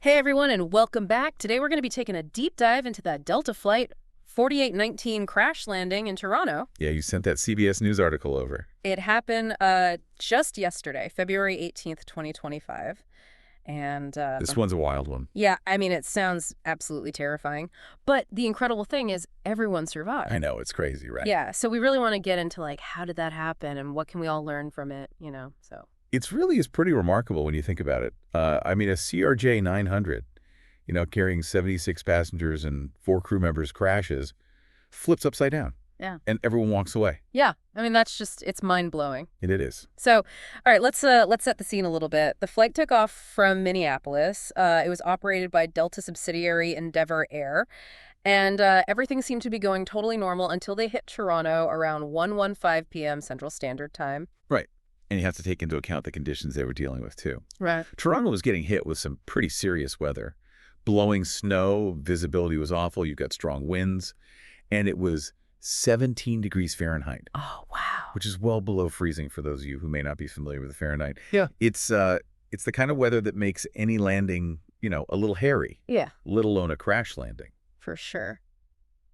Hey everyone, and welcome back. Today we're going to be taking a deep dive into that Delta Flight 4819 crash landing in Toronto. Yeah, you sent that CBS News article over. It happened just yesterday, February 18th, 2025. And This one's a wild one. yeah, I mean, it sounds absolutely terrifying. But the incredible thing is everyone survived. I know, it's crazy, right? Yeah, so we really want to get into, like, how did that happen and what can we all learn from it, so. It's really is pretty remarkable when you think about it. I mean, a CRJ 900, carrying 76 passengers and 4 crew members crashes, flips upside down. Yeah. And everyone walks away. Yeah, I mean, it's mind-blowing. It is. So, all right, let's set the scene a little bit. The flight took off from Minneapolis. It was operated by Delta subsidiary Endeavour Air, and everything seemed to be going totally normal until they hit Toronto around 1:15 p.m. Central Standard Time. Right. And you have to take into account the conditions they were dealing with, too. Right. Toronto was getting hit with some pretty serious weather. Blowing snow, visibility was awful, you've got strong winds, and it was 17 degrees Fahrenheit. Oh, wow. Which is well below freezing for those of you who may not be familiar with the Fahrenheit. Yeah. It's the kind of weather that makes any landing, a little hairy. Yeah. Let alone a crash landing. For sure.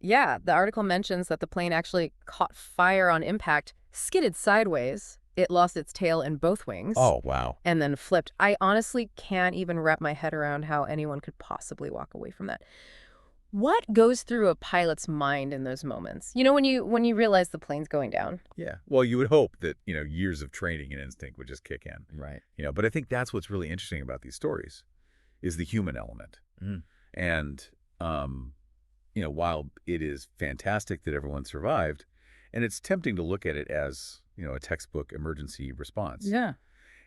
Yeah, the article mentions that the plane actually caught fire on impact, skidded sideways. It lost its tail and both wings. Oh, wow. And then flipped. I honestly can't even wrap my head around how anyone could possibly walk away from that. What goes through a pilot's mind in those moments? When you realize the plane's going down. Yeah. Well, you would hope that, years of training and instinct would just kick in. Right. But I think that's what's really interesting about these stories is the human element. Mm. And, while it is fantastic that everyone survived, and it's tempting to look at it as, a textbook emergency response. Yeah.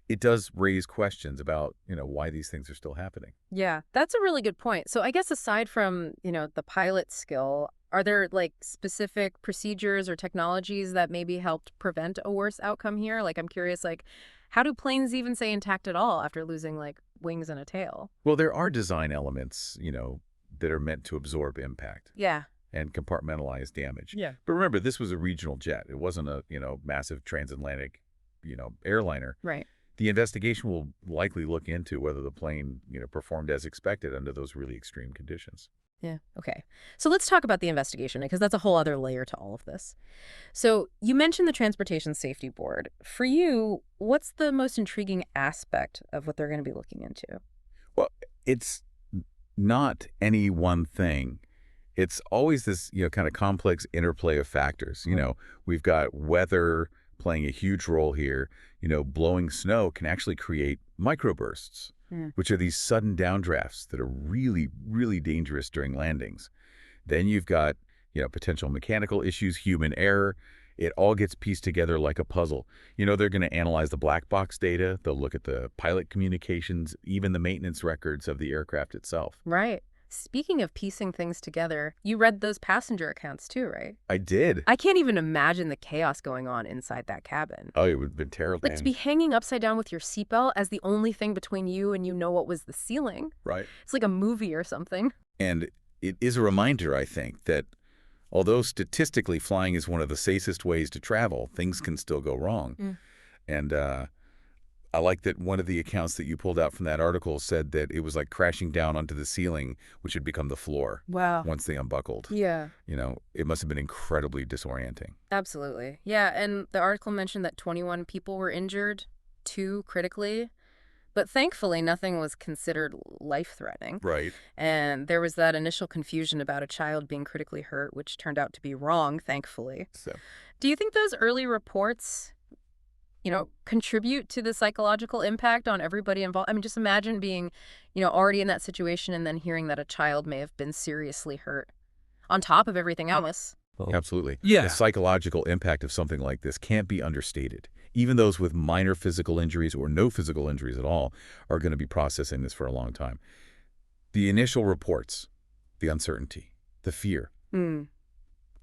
It does raise questions about, why these things are still happening. Yeah, that's a really good point. So I guess aside from, the pilot skill, are there like specific procedures or technologies that maybe helped prevent a worse outcome here? Like, I'm curious, like, how do planes even stay intact at all after losing like wings and a tail? Well, there are design elements, that are meant to absorb impact. Yeah. And compartmentalize damage. Yeah. But remember, this was a regional jet. It wasn't a, massive transatlantic, airliner. Right. The investigation will likely look into whether the plane, performed as expected under those really extreme conditions. Yeah. Okay. So let's talk about the investigation because that's a whole other layer to all of this. So you mentioned the Transportation Safety Board. For you, what's the most intriguing aspect of what they're going to be looking into? Well, it's not any one thing. It's always this, kind of complex interplay of factors. We've got weather playing a huge role here. Blowing snow can actually create microbursts, which are these sudden downdrafts that are really, really dangerous during landings. Then you've got, potential mechanical issues, human error. It all gets pieced together like a puzzle. They're going to analyze the black box data. They'll look at the pilot communications, even the maintenance records of the aircraft itself. Right. Speaking of piecing things together, you read those passenger accounts too, right? I did. I can't even imagine the chaos going on inside that cabin. Oh, it would have been terrible. Like to be hanging upside down with your seatbelt as the only thing between you and what was the ceiling. Right. It's like a movie or something. And it is a reminder, I think, that although statistically flying is one of the safest ways to travel, things can still go wrong. And I like that one of the accounts that you pulled out from that article said that it was like crashing down onto the ceiling, which had become the floor. Wow. Once they unbuckled. Yeah. It must have been incredibly disorienting. Absolutely. Yeah, and the article mentioned that 21 people were injured, 2 critically. But thankfully, nothing was considered life-threatening. Right. And there was that initial confusion about a child being critically hurt, which turned out to be wrong, thankfully. So, do you think those early reports contribute to the psychological impact on everybody involved? I mean, just imagine being, already in that situation and then hearing that a child may have been seriously hurt on top of everything else. absolutely. Yeah. The psychological impact of something like this can't be understated. Even those with minor physical injuries or no physical injuries at all are going to be processing this for a long time. The initial reports, the uncertainty, the fear,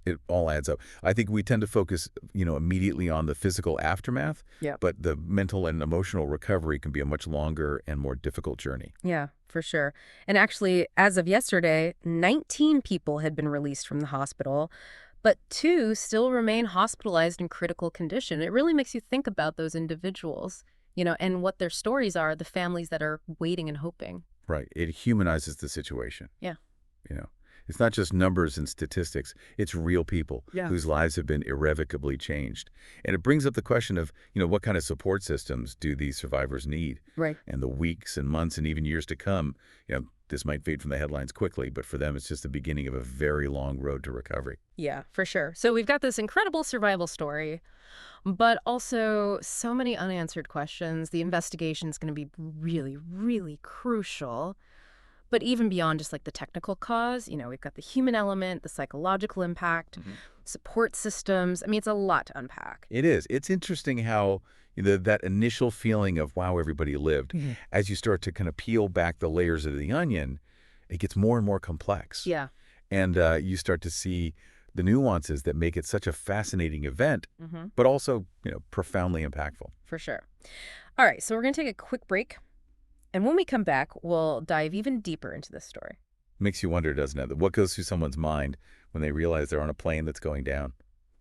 it all adds up. I think we tend to focus, immediately on the physical aftermath, but the mental and emotional recovery can be a much longer and more difficult journey. Yeah, for sure. And actually, as of yesterday, 19 people had been released from the hospital, but 2 still remain hospitalized in critical condition. It really makes you think about those individuals, and what their stories are, the families that are waiting and hoping. Right. It humanizes the situation. Yeah. You know, it's not just numbers and statistics. It's real people Yeah. whose lives have been irrevocably changed. And it brings up the question of, what kind of support systems do these survivors need? Right. And the weeks and months and even years to come, this might fade from the headlines quickly, but for them, it's just the beginning of a very long road to recovery. Yeah, for sure. So we've got this incredible survival story, but also so many unanswered questions. The investigation is going to be really, really crucial. But even beyond just like the technical cause, we've got the human element, the psychological impact, support systems. I mean, it's a lot to unpack. It is. It's interesting how that initial feeling of, wow, everybody lived, as you start to kind of peel back the layers of the onion, it gets more and more complex. Yeah. And you start to see the nuances that make it such a fascinating event, Hmm. but also, profoundly impactful. For sure. All right, so we're going to take a quick break. And when we come back, we'll dive even deeper into this story. Makes you wonder, doesn't it? What goes through someone's mind when they realize they're on a plane that's going down?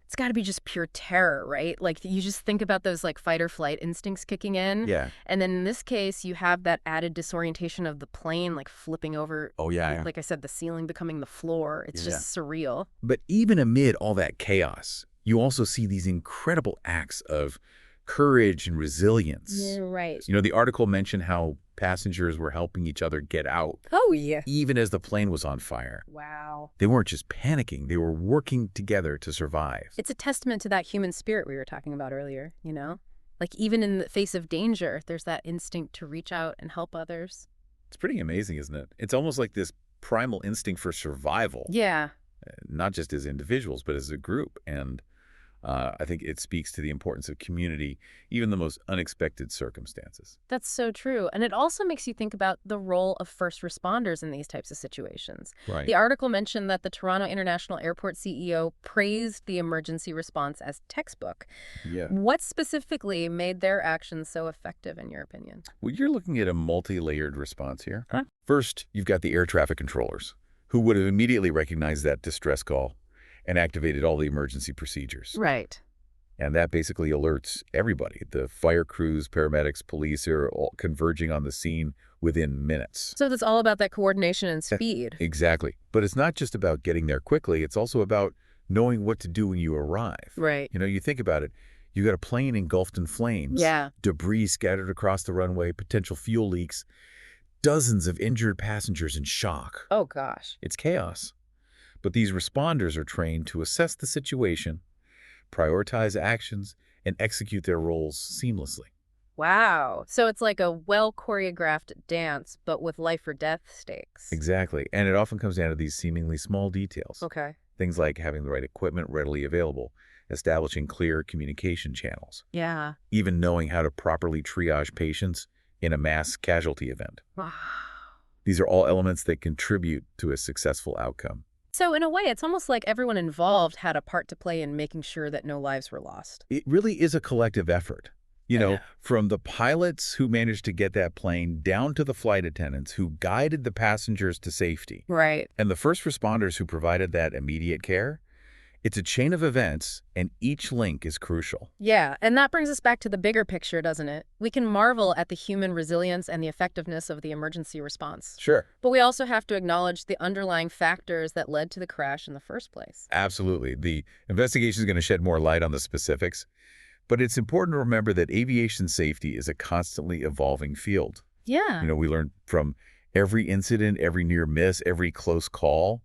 It's got to be just pure terror, right? Like you just think about those like fight or flight instincts kicking in. Yeah. And then in this case, you have that added disorientation of the plane like flipping over. Oh, yeah. Like I said, the ceiling becoming the floor. It's just surreal. But even amid all that chaos, you also see these incredible acts of courage and resilience. Yeah, right. The article mentioned how passengers were helping each other get out, Oh, yeah. even as the plane was on fire. Wow. They weren't just panicking, they were working together to survive. It's a testament to that human spirit we were talking about earlier, Like even in the face of danger, there's that instinct to reach out and help others. It's pretty amazing, isn't it? It's almost like this primal instinct for survival, Yeah. not just as individuals, but as a group. And I think it speaks to the importance of community, even the most unexpected circumstances. That's so true. And it also makes you think about the role of first responders in these types of situations. Right. The article mentioned that the Toronto International Airport CEO praised the emergency response as textbook. Yeah. What specifically made their actions so effective, in your opinion? Well, you're looking at a multi-layered response here. Huh? First, you've got the air traffic controllers, who would have immediately recognized that distress call and activated all the emergency procedures. Right. And that basically alerts everybody. The fire crews, paramedics, police are all converging on the scene within minutes. So it's all about that coordination and speed. Exactly. But it's not just about getting there quickly. It's also about knowing what to do when you arrive. Right. You think about it. You got a plane engulfed in flames. Yeah. Debris scattered across the runway, potential fuel leaks, dozens of injured passengers in shock. Oh, gosh. It's chaos. But these responders are trained to assess the situation, prioritize actions, and execute their roles seamlessly. Wow. So it's like a well-choreographed dance, but with life or death stakes. Exactly. And it often comes down to these seemingly small details. Okay. Things like having the right equipment readily available, establishing clear communication channels, Yeah. even knowing how to properly triage patients in a mass casualty event. Wow. These are all elements that contribute to a successful outcome. So in a way, it's almost like everyone involved had a part to play in making sure that no lives were lost. It really is a collective effort. Yeah. From the pilots who managed to get that plane down to the flight attendants who guided the passengers to safety. Right. And the first responders who provided that immediate care. It's a chain of events, and each link is crucial. Yeah, and that brings us back to the bigger picture, doesn't it? We can marvel at the human resilience and the effectiveness of the emergency response. Sure. But we also have to acknowledge the underlying factors that led to the crash in the first place. Absolutely. The investigation is going to shed more light on the specifics, but it's important to remember that aviation safety is a constantly evolving field. Yeah. We learn from every incident, every near miss, every close call.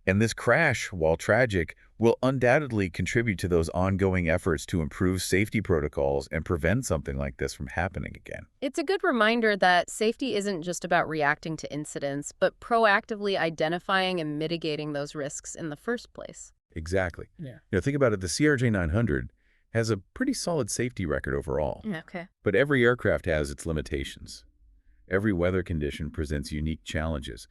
And this crash, while tragic, will undoubtedly contribute to those ongoing efforts to improve safety protocols and prevent something like this from happening again. It's a good reminder that safety isn't just about reacting to incidents, but proactively identifying and mitigating those risks in the first place. Exactly. Yeah. Think about it. The CRJ-900 has a pretty solid safety record overall. Okay. But every aircraft has its limitations. Every weather condition presents unique challenges,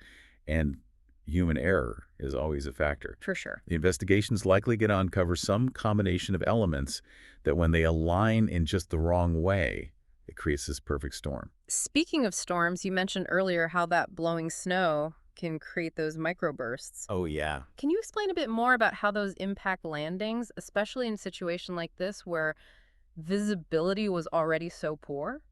and human error is always a factor. For sure. The investigation's likely going to uncover some combination of elements that when they align in just the wrong way, it creates this perfect storm. Speaking of storms, you mentioned earlier how that blowing snow can create those microbursts. Oh, yeah. Can you explain a bit more about how those impact landings, especially in a situation like this where visibility was already so poor?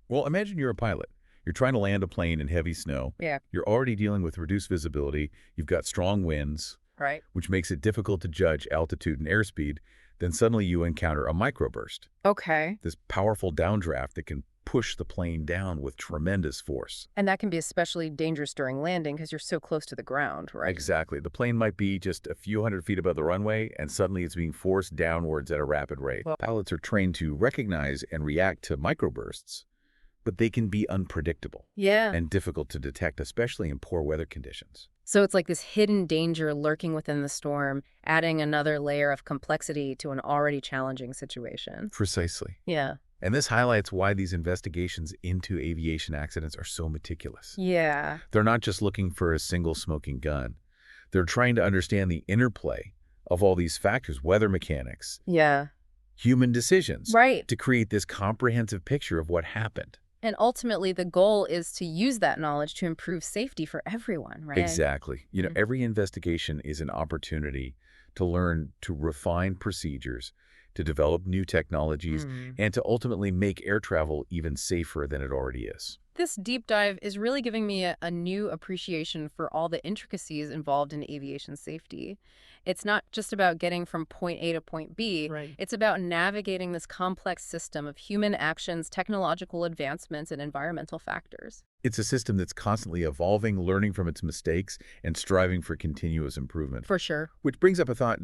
Well, imagine you're a pilot. You're trying to land a plane in heavy snow. Yeah. You're already dealing with reduced visibility. You've got strong winds, Right. which makes it difficult to judge altitude and airspeed. Then suddenly you encounter a microburst, Okay. this powerful downdraft that can push the plane down with tremendous force. And that can be especially dangerous during landing because you're so close to the ground, right? Exactly. The plane might be just a few hundred feet above the runway, and suddenly it's being forced downwards at a rapid rate. Well, Pilots are trained to recognize and react to microbursts, but they can be unpredictable yeah. and difficult to detect, especially in poor weather conditions. So it's like this hidden danger lurking within the storm, adding another layer of complexity to an already challenging situation. Precisely. Yeah. And this highlights why these investigations into aviation accidents are so meticulous. Yeah. They're not just looking for a single smoking gun. They're trying to understand the interplay of all these factors, weather mechanics, Yeah. human decisions, Right. to create this comprehensive picture of what happened. And ultimately, the goal is to use that knowledge to improve safety for everyone, right? Exactly. Mhm. Every investigation is an opportunity to learn, to refine procedures, to develop new technologies, and to ultimately make air travel even safer than it already is. This deep dive is really giving me a new appreciation for all the intricacies involved in aviation safety. It's not just about getting from point A to point B. Right. It's about navigating this complex system of human actions, technological advancements, and environmental factors. It's a system that's constantly evolving, learning from its mistakes, and striving for continuous improvement. For sure. Which brings up a thought,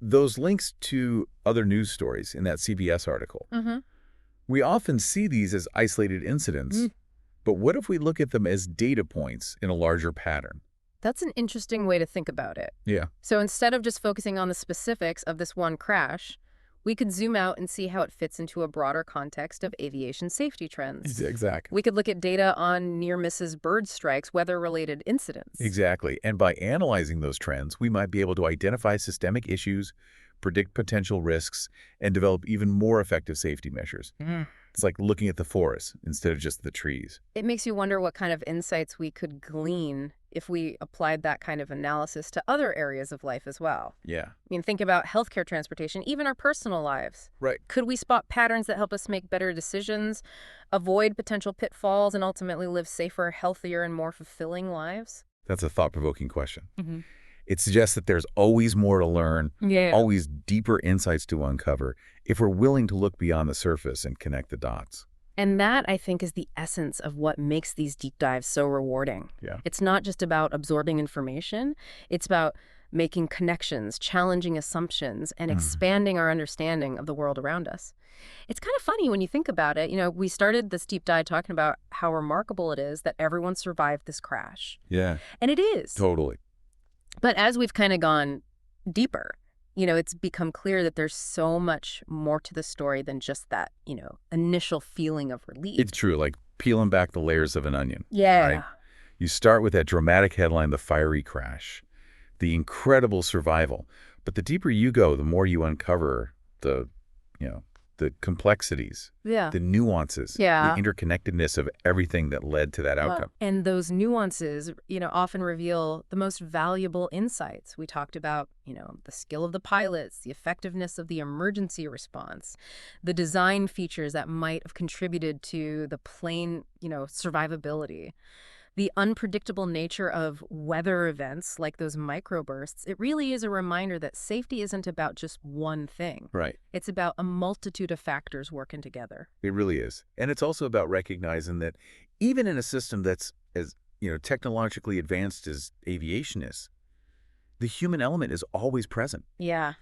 those links to other news stories in that CBS article. Mm-hmm. We often see these as isolated incidents, but what if we look at them as data points in a larger pattern? That's an interesting way to think about it. Yeah. So instead of just focusing on the specifics of this one crash, we could zoom out and see how it fits into a broader context of aviation safety trends. Exactly. We could look at data on near misses bird strikes, weather-related incidents. Exactly. And by analyzing those trends, we might be able to identify systemic issues, predict potential risks, and develop even more effective safety measures. It's like looking at the forest instead of just the trees. It makes you wonder what kind of insights we could glean if we applied that kind of analysis to other areas of life as well. Yeah. I mean, think about healthcare, transportation, even our personal lives. Right. Could we spot patterns that help us make better decisions, avoid potential pitfalls, and ultimately live safer, healthier, and more fulfilling lives? That's a thought-provoking question. It suggests that there's always more to learn, always deeper insights to uncover, if we're willing to look beyond the surface and connect the dots. And that, I think, is the essence of what makes these deep dives so rewarding. Yeah. It's not just about absorbing information. It's about making connections, challenging assumptions, and expanding our understanding of the world around us. It's kind of funny when you think about it. We started this deep dive talking about how remarkable it is that everyone survived this crash. Yeah. And it is. Totally. But as we've kind of gone deeper, it's become clear that there's so much more to the story than just that, initial feeling of relief. It's true, like peeling back the layers of an onion. Yeah. Right? You start with that dramatic headline, the fiery crash, the incredible survival. But the deeper you go, the more you uncover the complexities, the nuances, the interconnectedness of everything that led to that outcome. And those nuances, often reveal the most valuable insights. We talked about, the skill of the pilots, the effectiveness of the emergency response, the design features that might have contributed to the plane, survivability. The unpredictable nature of weather events like those microbursts, it really is a reminder that safety isn't about just one thing. Right. It's about a multitude of factors working together. It really is. And it's also about recognizing that even in a system that's as, technologically advanced as aviation is, the human element is always present. Yeah.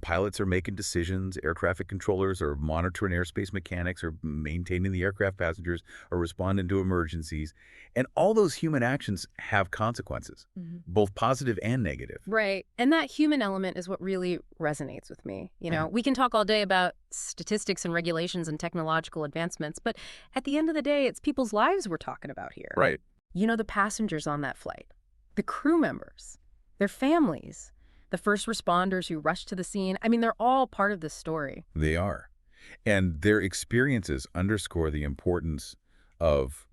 Pilots are making decisions, air traffic controllers are monitoring airspace mechanics, or maintaining the aircraft, passengers are responding to emergencies. And all those human actions have consequences, both positive and negative. Right. And that human element is what really resonates with me. We can talk all day about statistics and regulations and technological advancements, but at the end of the day, it's people's lives we're talking about here. Right. The passengers on that flight, the crew members, their families, the first responders who rushed to the scene. I mean, they're all part of this story. They are. And their experiences underscore the importance of,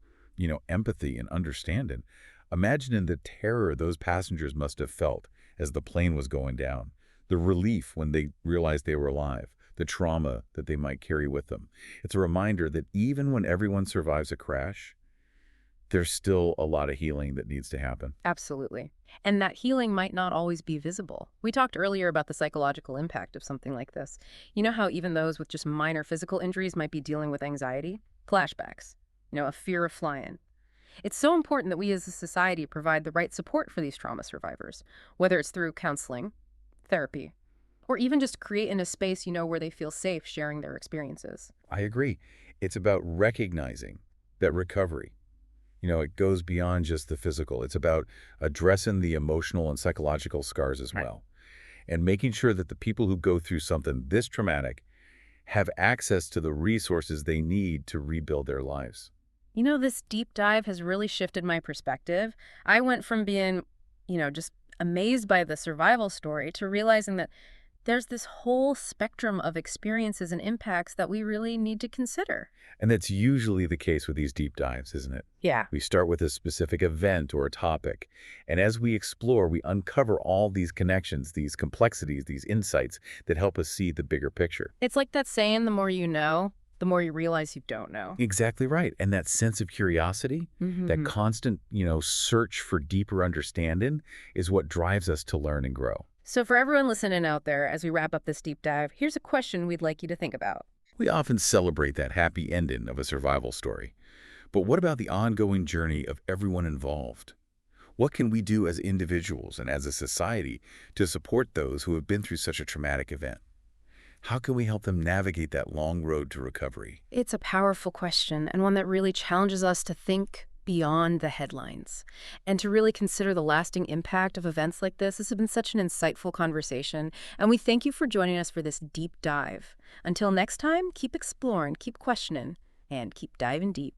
empathy and understanding. Imagining the terror those passengers must have felt as the plane was going down, the relief when they realized they were alive, the trauma that they might carry with them. It's a reminder that even when everyone survives a crash, there's still a lot of healing that needs to happen. Absolutely. And that healing might not always be visible. We talked earlier about the psychological impact of something like this. You know how even those with just minor physical injuries might be dealing with anxiety, flashbacks, a fear of flying. It's so important that we as a society provide the right support for these trauma survivors, whether it's through counseling, therapy, or even just creating a space, where they feel safe sharing their experiences. I agree. It's about recognizing that recovery, it goes beyond just the physical. It's about addressing the emotional and psychological scars as Right. well, and making sure that the people who go through something this traumatic have access to the resources they need to rebuild their lives. This deep dive has really shifted my perspective. I went from being, just amazed by the survival story to realizing that there's this whole spectrum of experiences and impacts that we really need to consider. And that's usually the case with these deep dives, isn't it? Yeah. We start with a specific event or a topic, and as we explore, we uncover all these connections, these complexities, these insights that help us see the bigger picture. It's like that saying, the more you know, the more you realize you don't know. Exactly right. And that sense of curiosity, that Hmm. constant, search for deeper understanding is what drives us to learn and grow. So for everyone listening out there, as we wrap up this deep dive, here's a question we'd like you to think about. We often celebrate that happy ending of a survival story. But what about the ongoing journey of everyone involved? What can we do as individuals and as a society to support those who have been through such a traumatic event? How can we help them navigate that long road to recovery? It's a powerful question and one that really challenges us to think beyond the headlines and to really consider the lasting impact of events like this. This has been such an insightful conversation, and we thank you for joining us for this deep dive. Until next time, keep exploring, keep questioning, and keep diving deep.